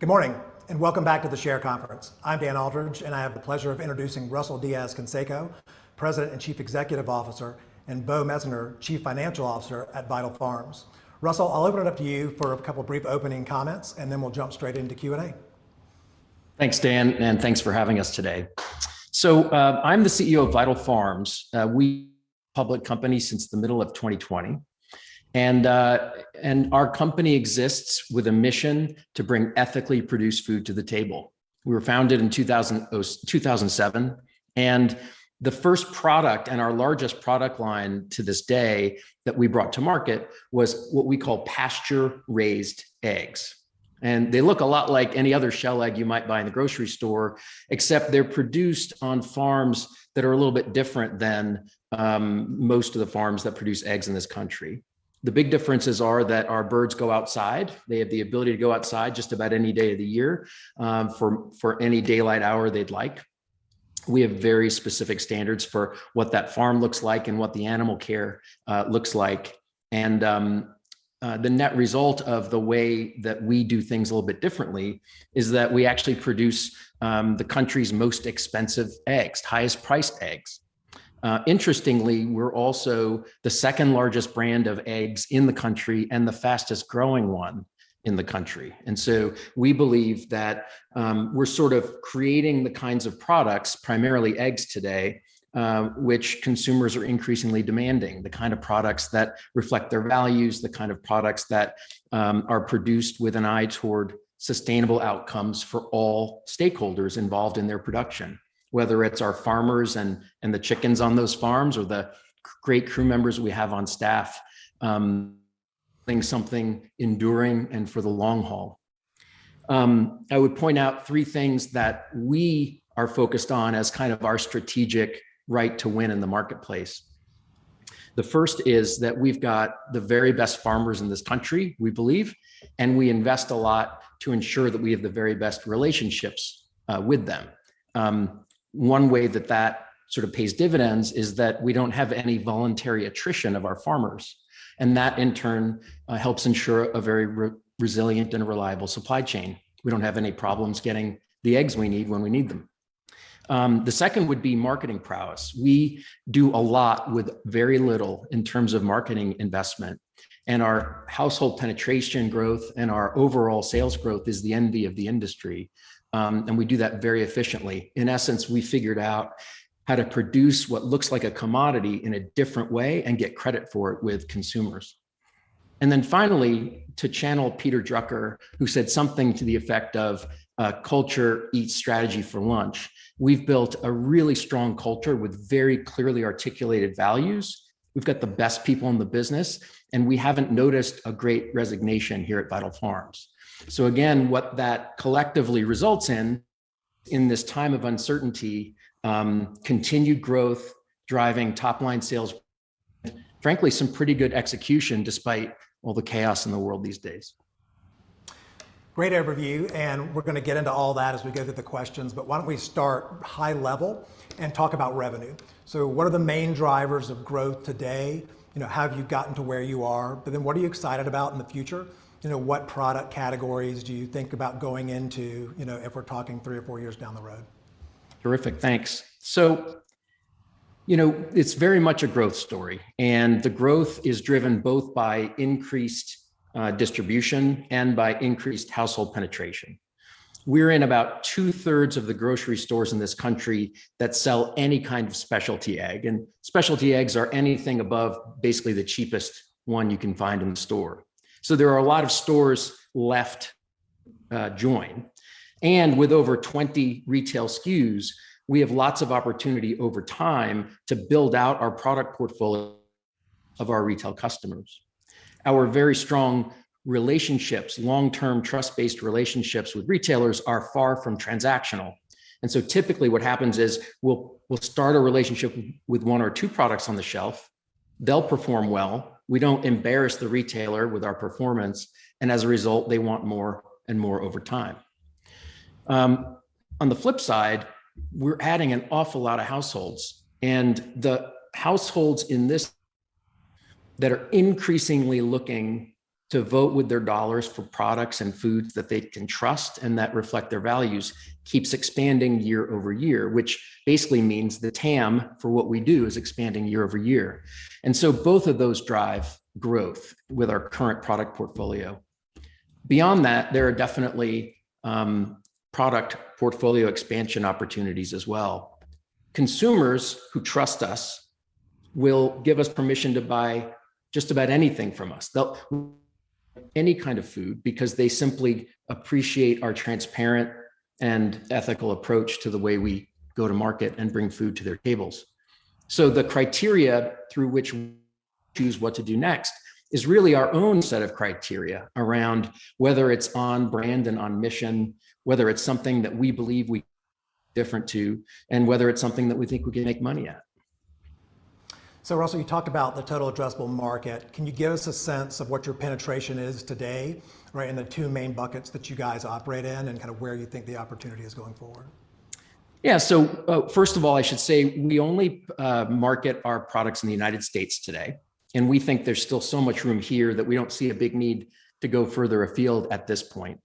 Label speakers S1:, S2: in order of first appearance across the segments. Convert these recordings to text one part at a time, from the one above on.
S1: Good morning, and welcome back to the SHARE Conference. I'm Dan Aldridge, and I have the pleasure of introducing Russell Diez-Canseco, President and Chief Executive Officer, and Bo Meissner, Chief Financial Officer at Vital Farms. Russell, I'll open it up to you for a couple of brief opening comments, and then we'll jump straight into Q&A.
S2: Thanks, Dan, and thanks for having us today. So I'm the CEO of Vital Farms. We public company since the middle of 2020. And our company exists with a mission to bring ethically produced food to the table. We were founded in 2007, and the first product and our largest product line to this day that we brought to market was what we call pasture-raised eggs. And they look a lot like any other shell egg you might buy in the grocery store, except they're produced on farms that are a little bit different than most of the farms that produce eggs in this country. The big differences are that our birds go outside. They have the ability to go outside just about any day of the year for any daylight hour they'd like. We have very specific standards for what that farm looks like and what the animal care looks like. And the net result of the way that we do things a little bit differently is that we actually produce the country's most expensive eggs, highest priced eggs. Interestingly, we're also the second largest brand of eggs in the country and the fastest growing one in the country. And so we believe that we're sort of creating the kinds of products, primarily eggs today, which consumers are increasingly demanding, the kind of products that reflect their values, the kind of products that are produced with an eye toward sustainable outcomes for all stakeholders involved in their production, whether it's our farmers and the chickens on those farms or the great crew members we have on staff, something enduring and for the long haul. I would point out three things that we are focused on as kind of our strategic right to win in the marketplace. The first is that we've got the very best farmers in this country, we believe, and we invest a lot to ensure that we have the very best relationships with them. One way that that sort of pays dividends is that we don't have any voluntary attrition of our farmers. And that in turn helps ensure a very resilient and reliable supply chain. We don't have any problems getting the eggs we need when we need them. The second would be marketing prowess. We do a lot with very little in terms of marketing investment. And our household penetration growth and our overall sales growth is the envy of the industry. And we do that very efficiently. In essence, we figured out how to produce what looks like a commodity in a different way and get credit for it with consumers. And then finally, to channel Peter Drucker, who said something to the effect of culture eats strategy for lunch. We've built a really strong culture with very clearly articulated values. We've got the best people in the business, and we haven't noticed a great resignation here at Vital Farms. So again, what that collectively results in this time of uncertainty, continued growth, driving top line sales, frankly, some pretty good execution despite all the chaos in the world these days.
S1: Great overview, and we're going to get into all that as we go through the questions, but why don't we start high level and talk about revenue. So what are the main drivers of growth today? How have you gotten to where you are? But then what are you excited about in the future? What product categories do you think about going into, if we're talking 3 or 4 years down the road?
S2: Terrific, thanks. So, it's very much a growth story, and the growth is driven both by increased distribution and by increased household penetration. We're in about 2/3 of the grocery stores in this country that sell any kind of specialty egg, and specialty eggs are anything above basically the cheapest one you can find in the store. So there are a lot of stores left join. And with over 20 retail SKUs, we have lots of opportunity over time to build out our product portfolio of our retail customers. Our very strong relationships, long-term trust-based relationships with retailers are far from transactional. And so typically what happens is we'll start a relationship with 1 or 2 products on the shelf. They'll perform well. We don't embarrass the retailer with our performance. And as a result, they want more and more over time. On the flip side, we're adding an awful lot of households, and the households in this that are increasingly looking to vote with their dollars for products and foods that they can trust and that reflect their values keeps expanding year over year, which basically means the TAM for what we do is expanding year over year. And so both of those drive growth with our current product portfolio. Beyond that, there are definitely product portfolio expansion opportunities as well. Consumers who trust us will give us permission to buy just about anything from us. They'll any kind of food because they simply appreciate our transparent and ethical approach to the way we go to market and bring food to their tables. So the criteria through which we choose what to do next is really our own set of criteria around whether it's on brand and on mission, whether it's something that we believe we different to, and whether it's something that we think we can make money at.
S1: So Russell, you talked about the total addressable market. Can you give us a sense of what your penetration is today, right, in the two main buckets that you guys operate in and kind of where you think the opportunity is going forward?
S2: Yeah, so first of all, I should say we only market our products in the United States today. And we think there's still so much room here that we don't see a big need to go further afield at this point.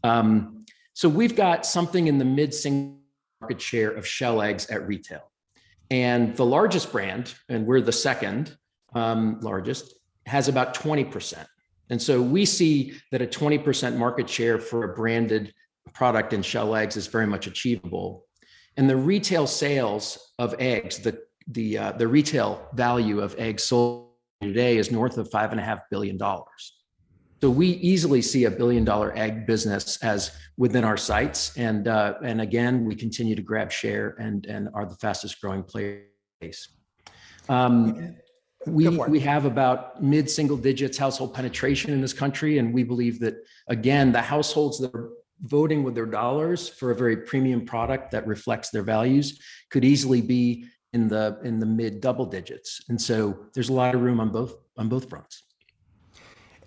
S2: So we've got something in the mid-single market share of shell eggs at retail. And the largest brand, and we're the second largest, has about 20%. And so we see that a 20% market share for a branded product in shell eggs is very much achievable. And the retail sales of eggs, the retail value of eggs sold today is north of $5.5 billion. So we easily see $1 billion egg business as within our sights. And again, we continue to grab share and are the fastest growing player. We have about mid-single digits household penetration in this country. And we believe that, again, the households that are voting with their dollars for a very premium product that reflects their values could easily be in the mid double digits. And so there's a lot of room on both fronts.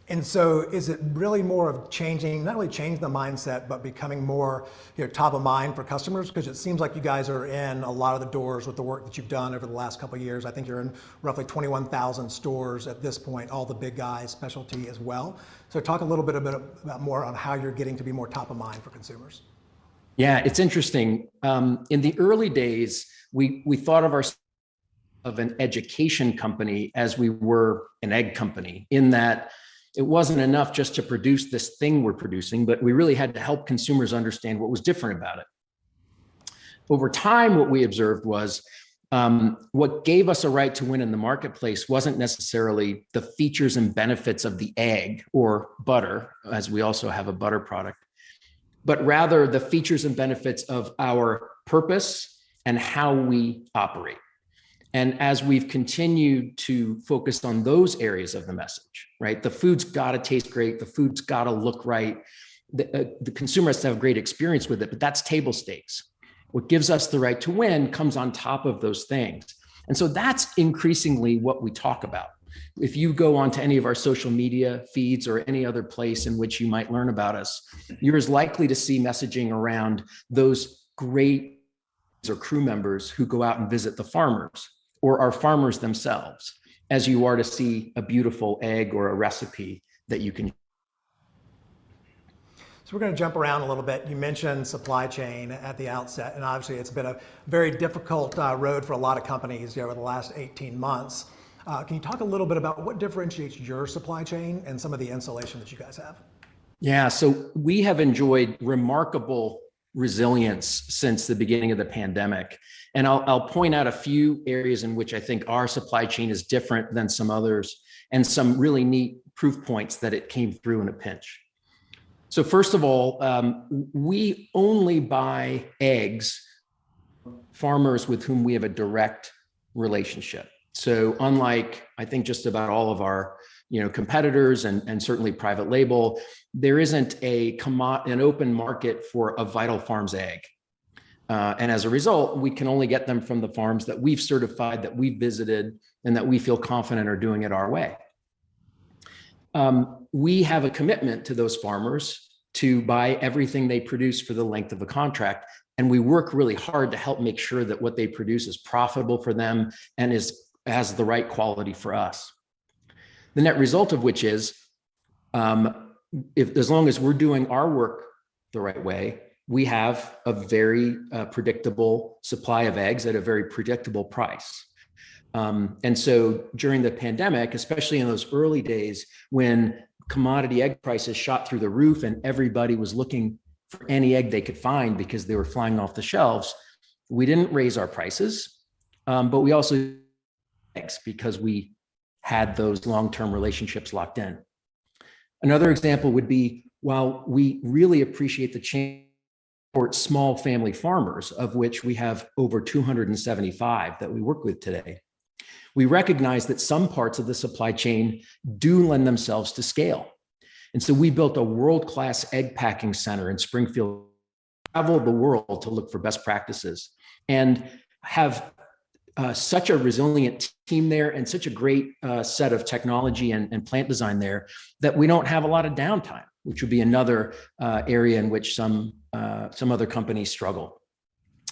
S1: And so is it really more of changing, not really changing the mindset, but becoming more top of mind for customers? Because it seems like you guys are in a lot of the doors with the work that you've done over the last couple of years. I think you're in roughly 21,000 stores at this point, all the big guys, specialty as well. So talk a little bit about more on how you're getting to be more top of mind for consumers.
S2: Yeah, it's interesting. In the early days, we thought of ourselves of an education company as we were an egg company, in that it wasn't enough just to produce this thing we're producing, but we really had to help consumers understand what was different about it. Over time, what we observed was what gave us a right to win in the marketplace wasn't necessarily the features and benefits of the egg or butter, as we also have a butter product, but rather the features and benefits of our purpose and how we operate. And as we've continued to focus on those areas of the message, right? The food's got to taste great. The food's got to look right. The consumer has to have a great experience with it, but that's table stakes. What gives us the right to win comes on top of those things. And so that's increasingly what we talk about. If you go onto any of our social media feeds or any other place in which you might learn about us, you're as likely to see messaging around those great or crew members who go out and visit the farmers or our farmers themselves, as you are to see a beautiful egg or a recipe that you can.
S1: So we're going to jump around a little bit. You mentioned supply chain at the outset, and obviously it's been a very difficult road for a lot of companies over the last 18 months. Can you talk a little bit about what differentiates your supply chain and some of the insulation that you guys have?
S2: Yeah, so we have enjoyed remarkable resilience since the beginning of the pandemic. And I'll point out a few areas in which I think our supply chain is different than some others, and some really neat proof points that it came through in a pinch. So first of all, we only buy eggs farmers with whom we have a direct relationship. So unlike, I think, just about all of our competitors and certainly private label, there isn't an open market for a Vital Farms egg. And as a result, we can only get them from the farms that we've certified, that we've visited, and that we feel confident are doing it our way. We have a commitment to those farmers to buy everything they produce for the length of the contract. And we work really hard to help make sure that what they produce is profitable for them and has the right quality for us. The net result of which is if as long as we're doing our work the right way, we have a very predictable supply of eggs at a very predictable price. And so during the pandemic, especially in those early days when commodity egg prices shot through the roof and everybody was looking for any egg they could find because they were flying off the shelves, we didn't raise our prices, but we also eggs because we had those long-term relationships locked in. Another example would be, while we really appreciate the change for small family farmers, of which we have over 275 that we work with today, we recognize that some parts of the supply chain do lend themselves to scale. And so we built a world-class egg packing center in Springfield, traveled the world to look for best practices, and have such a resilient team there and such a great set of technology and plant design there that we don't have a lot of downtime, which would be another area in which some other companies struggle.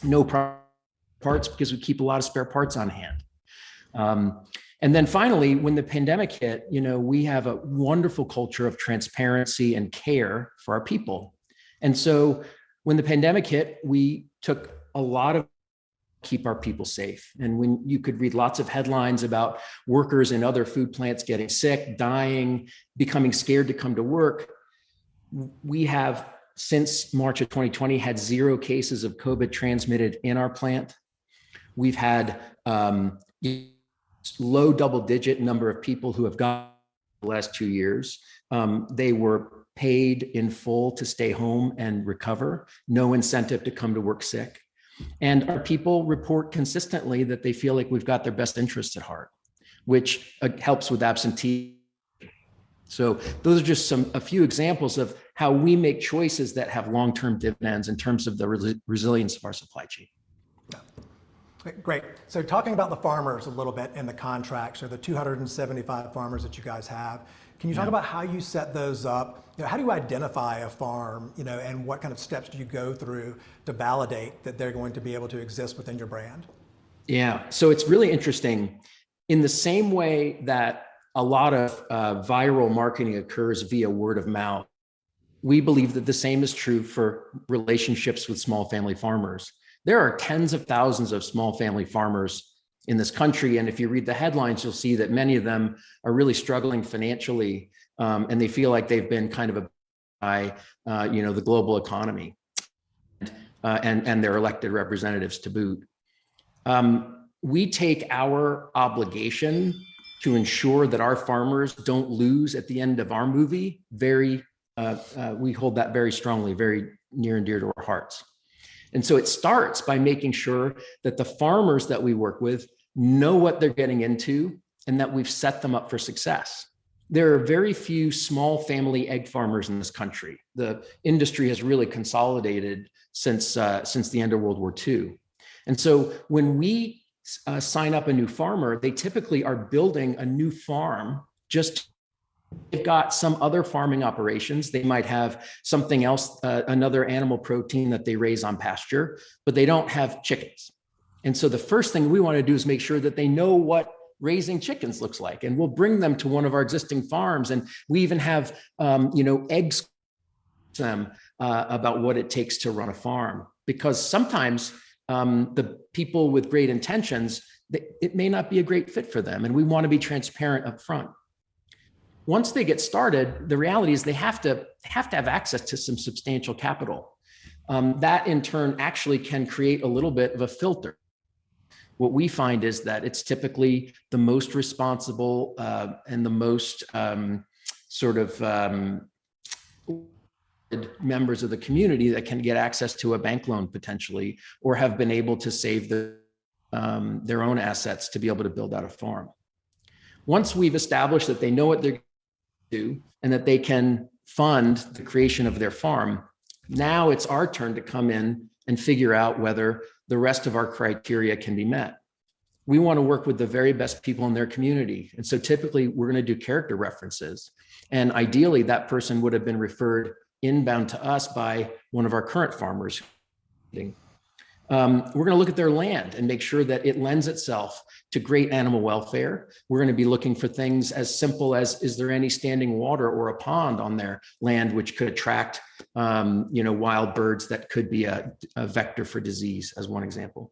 S2: No parts because we keep a lot of spare parts on hand. And then finally, when the pandemic hit, we have a wonderful culture of transparency and care for our people. And so when the pandemic hit, we took a lot of keep our people safe. And when you could read lots of headlines about workers in other food plants getting sick, dying, becoming scared to come to work, we have, since March of 2020, had 0 cases of COVID transmitted in our plant. We've had low double-digit number of people who have gone the last 2 years. They were paid in full to stay home and recover, no incentive to come to work sick. And our people report consistently that they feel like we've got their best interests at heart, which helps with absentee. So those are just a few examples of how we make choices that have long-term dividends in terms of the resilience of our supply chain.
S1: Great. So talking about the farmers a little bit in the contract, so the 275 farmers that you guys have, can you talk about how you set those up? How do you identify a farm, and what kind of steps do you go through to validate that they're going to be able to exist within your brand?
S2: Yeah, so it's really interesting. In the same way that a lot of viral marketing occurs via word of mouth, we believe that the same is true for relationships with small family farmers. There are tens of thousands of small family farmers in this country. And if you read the headlines, you'll see that many of them are really struggling financially, and they feel like they've been kind of by the global economy and their elected representatives to boot. We take our obligation to ensure that our farmers don't lose at the end of our movie we hold that very strongly, very near and dear to our hearts. And so it starts by making sure that the farmers that we work with know what they're getting into and that we've set them up for success. There are very few small family egg farmers in this country. The industry has really consolidated since the end of World War II. And so when we sign up a new farmer, they typically are building a new farm. They've got some other farming operations. They might have something else, another animal protein that they raise on pasture, but they don't have chickens. And so the first thing we want to do is make sure that they know what raising chickens looks like. And we'll bring them to one of our existing farms. And we even have, eggs them about what it takes to run a farm. Because sometimes the people with great intentions, it may not be a great fit for them. And we want to be transparent up front. Once they get started, the reality is they have to have access to some substantial capital. That in turn actually can create a little bit of a filter. What we find is that it's typically the most responsible and the most members of the community that can get access to a bank loan potentially, or have been able to save their own assets to be able to build out a farm. Once we've established that they know what they're do and that they can fund the creation of their farm, now it's our turn to come in and figure out whether the rest of our criteria can be met. We want to work with the very best people in their community. And so typically we're going to do character references. And ideally that person would have been referred inbound to us by one of our current farmers. We're going to look at their land and make sure that it lends itself to great animal welfare. We're going to be looking for things as simple as, is there any standing water or a pond on their land which could attract, wild birds that could be a vector for disease, as one example.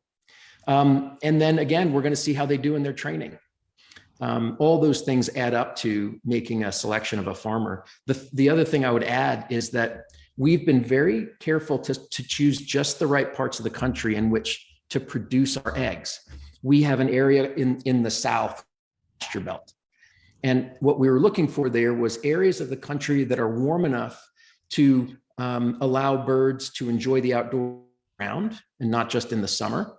S2: And then again, we're going to see how they do in their training. All those things add up to making a selection of a farmer. The other thing I would add is that we've been very careful to choose just the right parts of the country in which to produce our eggs. We have an area in the South pasture belt. And what we were looking for there was areas of the country that are warm enough to allow birds to enjoy the outdoor ground and not just in the summer.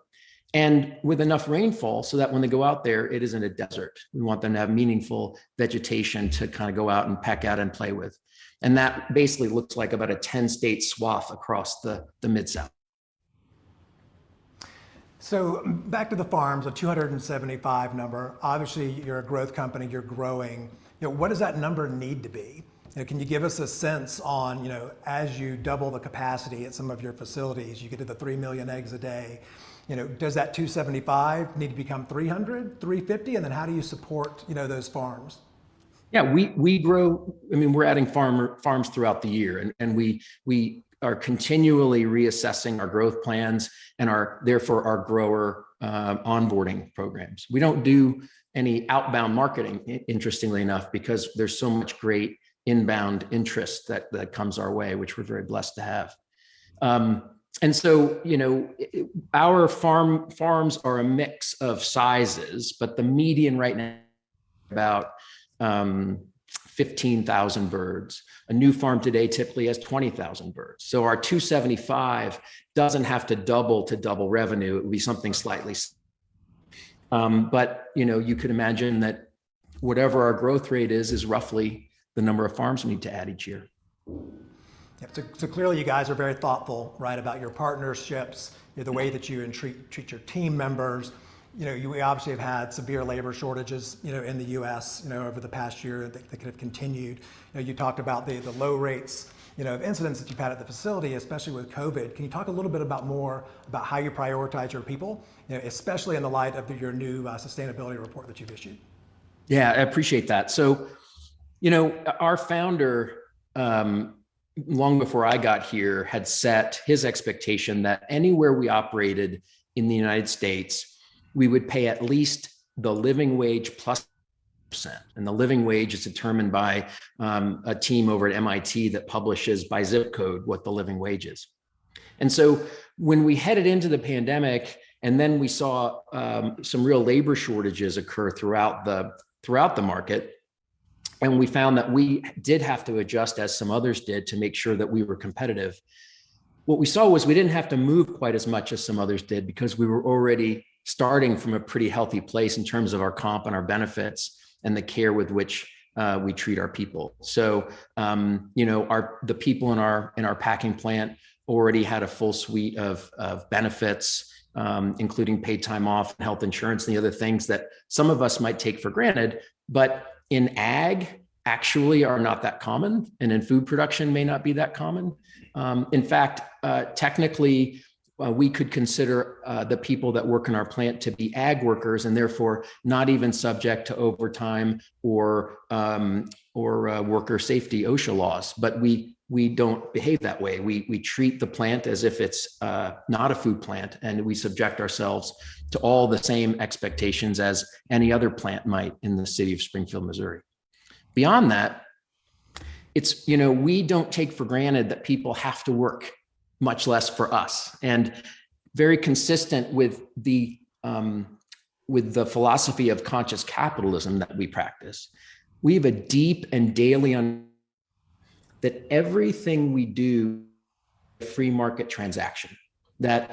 S2: And with enough rainfall so that when they go out there, it isn't a desert. We want them to have meaningful vegetation to kind of go out and peck at and play with. And that basically looks like about a 10-state swath across the Mid-South.
S1: So back to the farms, a 275 number. Obviously, you're a growth company, you're growing. What does that number need to be? Can you give us a sense on, as you double the capacity at some of your facilities, you get to the 3 million eggs a day. Does that 275 need to become 300, 350? And then how do you support, those farms?
S2: Yeah, we grow. I mean, we're adding farms throughout the year, and we are continually reassessing our growth plans and therefore our grower onboarding programs. We don't do any outbound marketing, interestingly enough, because there's so much great inbound interest that comes our way, which we're very blessed to have. And so, our farms are a mix of sizes, but the median right now is about 15,000 birds. A new farm today typically has 20,000 birds. So our 275 doesn't have to double revenue. It would be something slightly. But you could imagine that whatever our growth rate is roughly the number of farms we need to add each year.
S1: Yeah, so clearly you guys are very thoughtful, right, about your partnerships, the way that you treat your team members. We obviously have had severe labor shortages, in the U.S., over the past year that could have continued. You talked about the low rates, of incidents that you've had at the facility, especially with COVID. Can you talk a little bit more about how you prioritize your people, especially in the light of your new sustainability report that you've issued?
S2: Yeah, I appreciate that. So, our founder, long before I got here, had set his expectation that anywhere we operated in the United States, we would pay at least the living wage plus %. And the living wage is determined by a team over at MIT that publishes by zip code what the living wage is. And so when we headed into the pandemic, and then we saw some real labor shortages occur throughout the market, and we found that we did have to adjust, as some others did, to make sure that we were competitive. What we saw was we didn't have to move quite as much as some others did because we were already starting from a pretty healthy place in terms of our comp and our benefits and the care with which we treat our people. So, the people in our packing plant already had a full suite of benefits, including paid time off, health insurance, and the other things that some of us might take for granted, but in ag actually are not that common, and in food production may not be that common. In fact, technically, we could consider the people that work in our plant to be ag workers, and therefore not even subject to overtime or worker safety OSHA laws. But we don't behave that way. We treat the plant as if it's not a food plant, and we subject ourselves to all the same expectations as any other plant might in the city of Springfield, Missouri. Beyond that, it's, we don't take for granted that people have to work, much less for us. And very consistent with the philosophy of conscious capitalism that we practice, we have a deep and daily understanding that everything we do is a free market transaction. That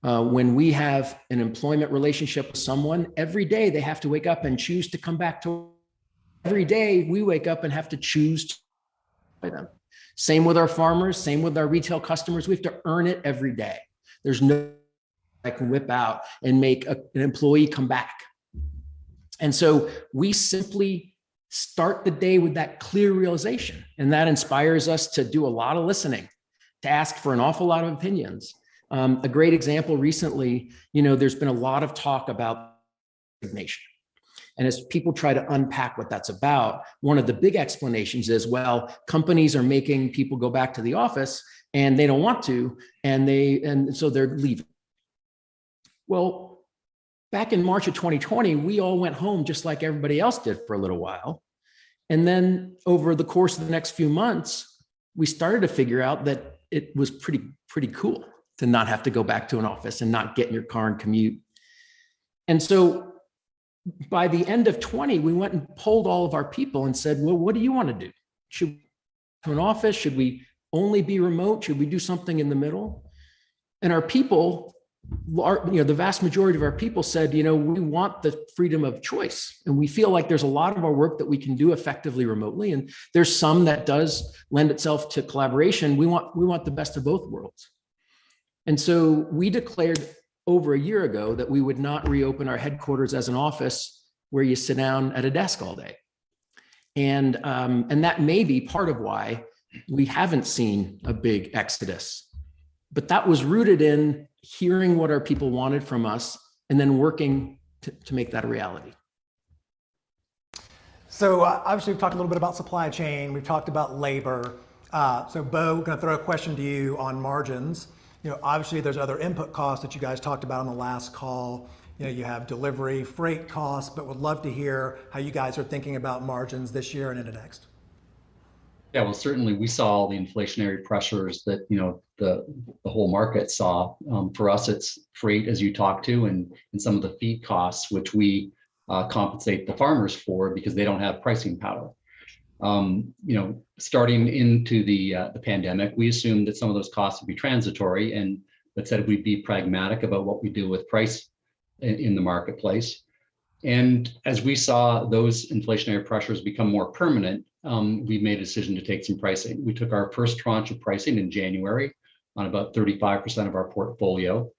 S2: when we have an employment relationship with someone, every day they have to wake up and choose to come back to work. Every day we wake up and have to choose to buy them. Same with our farmers, same with our retail customers. We have to earn it every day. There's no I can whip out and make an employee come back. And so we simply start the day with that clear realization. And that inspires us to do a lot of listening, to ask for an awful lot of opinions, A great example recently, there's been a lot of talk about resignation. And as people try to unpack what that's about, one of the big explanations is, well, companies are making people go back to the office and they don't want to, and so they're leaving. Well, back in March of 2020, we all went home just like everybody else did for a little while. And then over the course of the next few months, we started to figure out that it was pretty cool to not have to go back to an office and not get in your car and commute. And so by the end of 20, we went and polled all of our people and said, well, what do you want to do? Should we go to an office? Should we only be remote? Should we do something in the middle? And our people, the vast majority of our people said, we want the freedom of choice. And we feel like there's a lot of our work that we can do effectively remotely. And there's some that does lend itself to collaboration. We want the best of both worlds. And so we declared over a year ago that we would not reopen our headquarters as an office where you sit down at a desk all day. And that may be part of why we haven't seen a big exodus. But that was rooted in hearing what our people wanted from us and then working to make that a reality.
S1: So obviously we've talked a little bit about supply chain, we've talked about labor. So Bo, going to throw a question to you on margins. Obviously there's other input costs that you guys talked about on the last call. You have delivery, freight costs, but would love to hear how you guys are thinking about margins this year and into next.
S3: Yeah, well, certainly we saw all the inflationary pressures that the whole market saw. For us, it's freight, as you talked to, and some of the feed costs, which we compensate the farmers for because they don't have pricing power. Starting into the pandemic, we assumed that some of those costs would be transitory, but said we'd be pragmatic about what we do with price in the marketplace. And as we saw those inflationary pressures become more permanent, we made a decision to take some pricing. We took our first tranche of pricing in January on about 35% of our portfolio.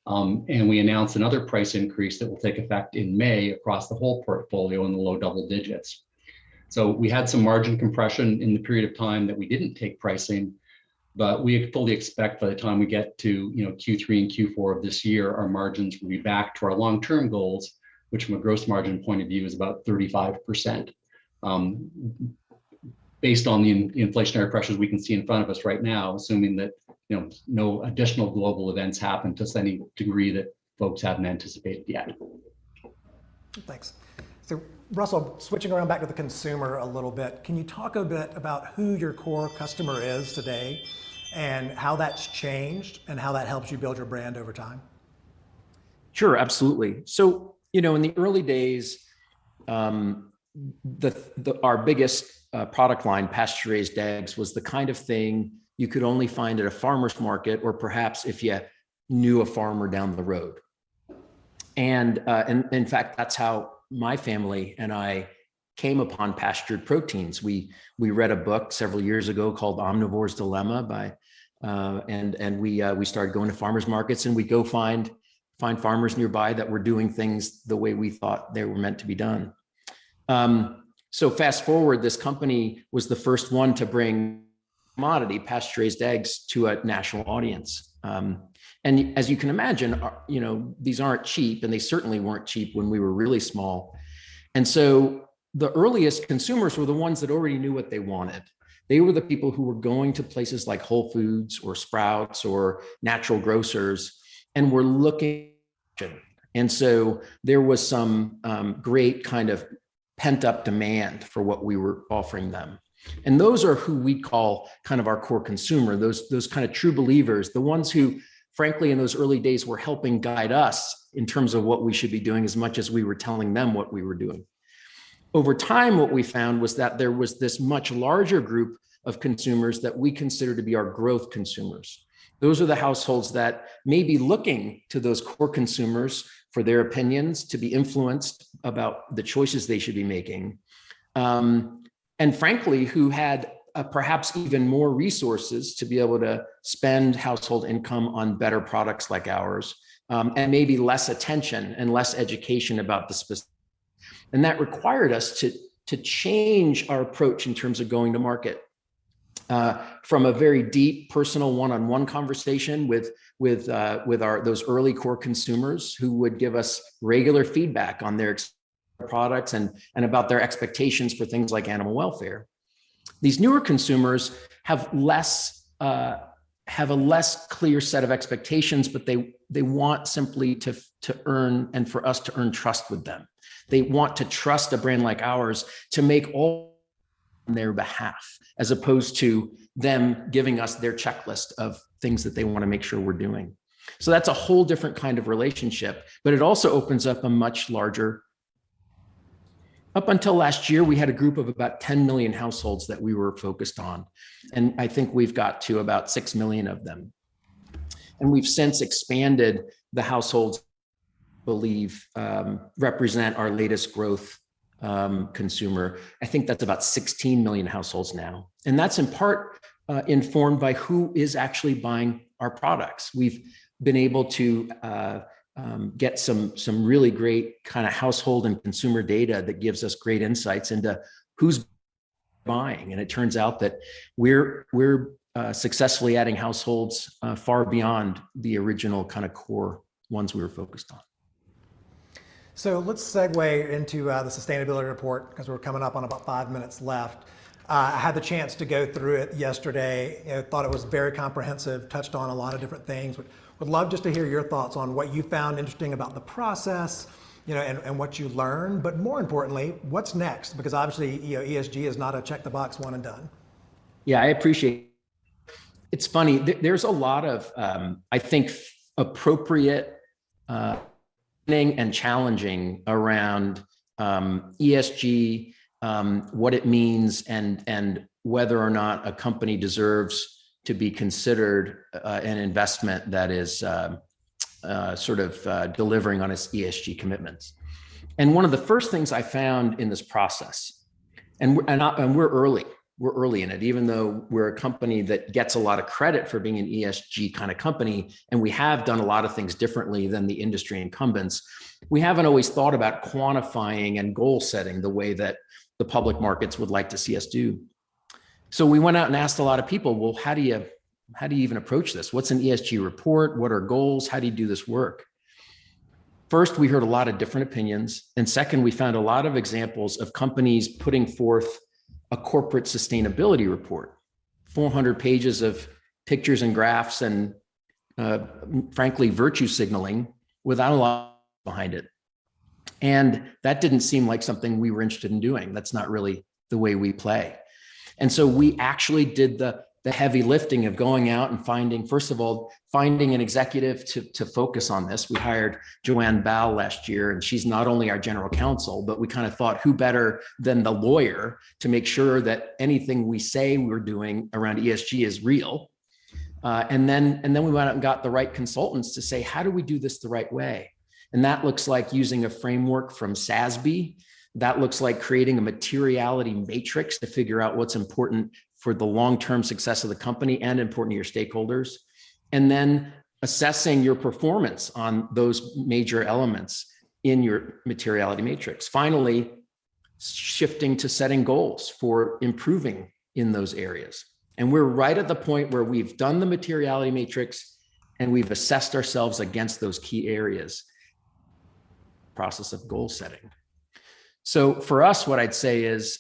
S3: And we announced another price increase that will take effect in May across the whole portfolio in the low double digits. So we had some margin compression in the period of time that we didn't take pricing, but we fully expect by the time we get to Q3 and Q4 of this year, our margins will be back to our long-term goals, which from a gross margin point of view is about 35%. Based on the inflationary pressures we can see in front of us right now, assuming that no additional global events happen to any degree that folks haven't anticipated yet.
S1: Thanks. So Russell, switching around back to the consumer a little bit, can you talk a bit about who your core customer is today and how that's changed and how that helps you build your brand over time?
S2: Sure, absolutely. So, in the early days, our biggest product line, pasture-raised eggs, was the kind of thing you could only find at a farmer's market, or perhaps if you knew a farmer down the road. And in fact, that's how my family and I came upon pastured proteins. We read a book several years ago called Omnivore's Dilemma and we started going to farmers markets, and we go find farmers nearby that were doing things the way we thought they were meant to be done. So fast forward, this company was the first one to bring commodity pasture-raised eggs to a national audience. And as you can imagine, these aren't cheap, and they certainly weren't cheap when we were really small. And so the earliest consumers were the ones that already knew what they wanted. They were the people who were going to places like Whole Foods or Sprouts or natural grocers and were looking. And so there was some great kind of pent up demand for what we were offering them. And those are who we call kind of our core consumer, those kind of true believers, the ones who, frankly, in those early days were helping guide us in terms of what we should be doing as much as we were telling them what we were doing. Over time, what we found was that there was this much larger group of consumers that we consider to be our growth consumers. Those are the households that may be looking to those core consumers for their opinions, to be influenced about the choices they should be making. And frankly, who had perhaps even more resources to be able to spend household income on better products like ours, and maybe less attention and less education about the specific. And that required us to change our approach in terms of going to market. from a very deep personal one-on-one conversation with those early core consumers who would give us regular feedback on their products and about their expectations for things like animal welfare. These newer consumers have a less clear set of expectations, but they want simply to earn, and for us to earn trust with them. They want to trust a brand like ours to make all on their behalf, as opposed to them giving us their checklist of things that they want to make sure we're doing. So that's a whole different kind of relationship, but it also opens up a much larger. Up until last year, we had a group of about 10 million households that we were focused on. And I think we've got to about 6 million of them. And we've since expanded the households, I believe, represent our latest growth consumer. I think that's about 16 million households now. And that's in part informed by who is actually buying our products. We've been able to get some really great kind of household and consumer data that gives us great insights into who's buying. And it turns out that we're successfully adding households far beyond the original kind of core ones we were focused on.
S1: So let's segue into the sustainability report, because we're coming up on about 5 minutes left. I had the chance to go through it yesterday. Thought it was very comprehensive, touched on a lot of different things. Would love just to hear your thoughts on what you found interesting about the process, and what you learned, but more importantly, what's next? Because obviously, ESG is not a check the box one and done.
S2: Yeah, I appreciate it. It's funny, there's a lot of, I think, appropriate and challenging around ESG, what it means, and whether or not a company deserves to be considered an investment that is delivering on its ESG commitments. And one of the first things I found in this process, and we're early in it, even though we're a company that gets a lot of credit for being an ESG kind of company, and we have done a lot of things differently than the industry incumbents. We haven't always thought about quantifying and goal setting the way that the public markets would like to see us do. So we went out and asked a lot of people, well, how do you even approach this? What's an ESG report? What are goals? How do you do this work? First, we heard a lot of different opinions. And second, we found a lot of examples of companies putting forth a corporate sustainability report, 400 pages of pictures and graphs and frankly, virtue signaling without a lot behind it. And that didn't seem like something we were interested in doing. That's not really the way we play. And so we actually did the heavy lifting of going out and finding an executive to focus on this. We hired Joanne Ball last year, and she's not only our general counsel, but we kind of thought, who better than the lawyer to make sure that anything we say we're doing around ESG is real. And then we went out and got the right consultants to say, how do we do this the right way? And that looks like using a framework from SASB. That looks like creating a materiality matrix to figure out what's important for the long-term success of the company and important to your stakeholders. And then assessing your performance on those major elements in your materiality matrix. Finally, shifting to setting goals for improving in those areas. And we're right at the point where we've done the materiality matrix and we've assessed ourselves against those key areas. Process of goal setting. So for us, what I'd say is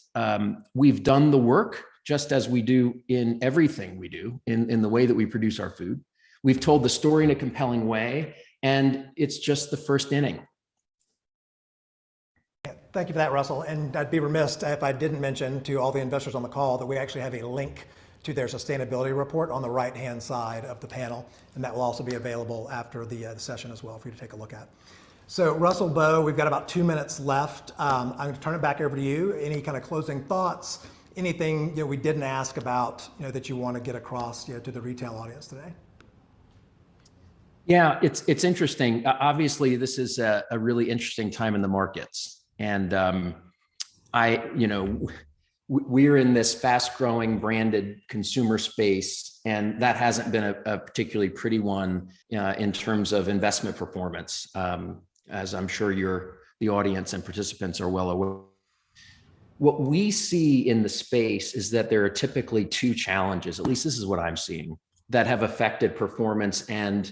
S2: we've done the work just as we do in everything we do in the way that we produce our food. We've told the story in a compelling way, and it's just the first inning.
S1: Thank you for that, Russell. And I'd be remiss if I didn't mention to all the investors on the call that we actually have a link to their sustainability report on the right-hand side of the panel, and that will also be available after the session as well for you to take a look at. So Russell, Bo, we've got about 2 minutes left. I'm going to turn it back over to you. Any kind of closing thoughts? Anything we didn't ask about that you want to get across to the retail audience today?
S2: Yeah, it's interesting. Obviously, this is a really interesting time in the markets, and we're in this fast-growing branded consumer space, and that hasn't been a particularly pretty one in terms of investment performance, as I'm sure the audience and participants are well aware. What we see in the space is that there are typically two challenges, at least this is what I'm seeing, that have affected performance and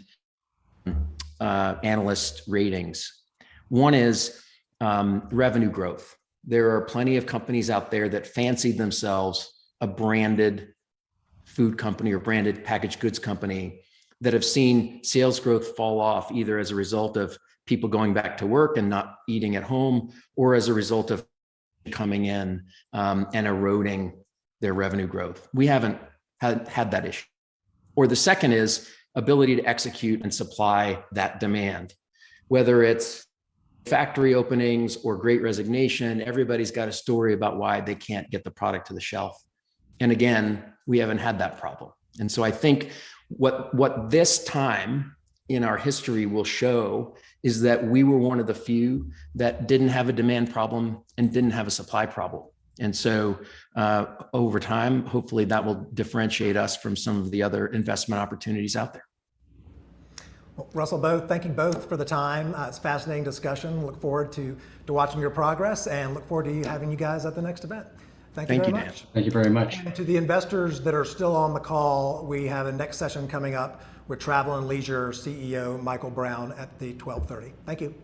S2: analyst ratings. One is revenue growth. There are plenty of companies out there that fancy themselves a branded food company or branded packaged goods company that have seen sales growth fall off either as a result of people going back to work and not eating at home, or as a result of coming in and eroding their revenue growth. We haven't had that issue. Or the second is ability to execute and supply that demand, whether it's factory openings or great resignation. Everybody's got a story about why they can't get the product to the shelf. And again, we haven't had that problem. And so I think what this time in our history will show is that we were one of the few that didn't have a demand problem and didn't have a supply problem. And so over time, hopefully that will differentiate us from some of the other investment opportunities out there.
S1: Well, Russell, thank you both for the time. It's a fascinating discussion. Look forward to watching your progress and look forward to having you guys at the next event. Thank you very much.
S3: Dan. Thank you very much.
S1: And to the investors that are still on the call, we have a next session coming up with Travel and Leisure CEO Michael Brown at the 12:30. Thank you.